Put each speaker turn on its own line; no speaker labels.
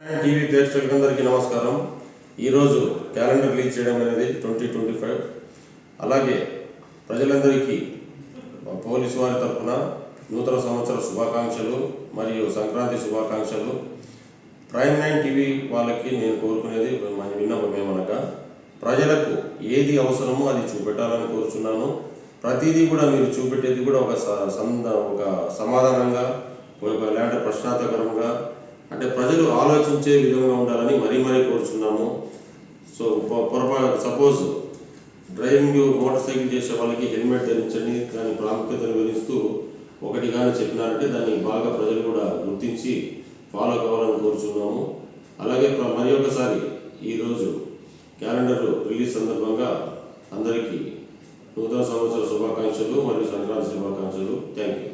TV ప్రేక్షకులందరికీ నమస్కారం. ఈరోజు క్యాలెండర్ రిలీజ్ చేయడం అనేది 2025. అలాగే ప్రజలందరికీ పోలీసు వారి తరఫున నూతన సంవత్సర శుభాకాంక్షలు మరియు సంక్రాంతి శుభాకాంక్షలు. ప్రైమ్ 9 టీవీ వాళ్ళకి నేను కోరుకునేది విన్నపమేమనగా, ప్రజలకు ఏది అవసరమో అది చూపెట్టాలని కోరుచున్నాను. ప్రతిదీ కూడా మీరు చూపెట్టేది కూడా ఒక సమాధానంగా, లేదంటే ప్రశ్నార్థకరంగా, అంటే ప్రజలు ఆలోచించే విధంగా ఉండాలని మరీ కోరుచున్నాము. So suppose driving motor cycle చేసే వాళ్ళకి హెల్మెట్ ధరించండి, దాని ప్రాముఖ్యతను వివరిస్తూ ఒకటి కానీ చెప్పినారంటే దాన్ని బాగా ప్రజలు కూడా గుర్తించి ఫాలో కావాలని కోరుచున్నాము. అలాగే మరి ఒకసారి ఈరోజు క్యాలెండర్ రిలీజ్ సందర్భంగా అందరికీ నూతన సంవత్సర శుభాకాంక్షలు మరియు సంక్రాంతి శుభాకాంక్షలు. Thank you.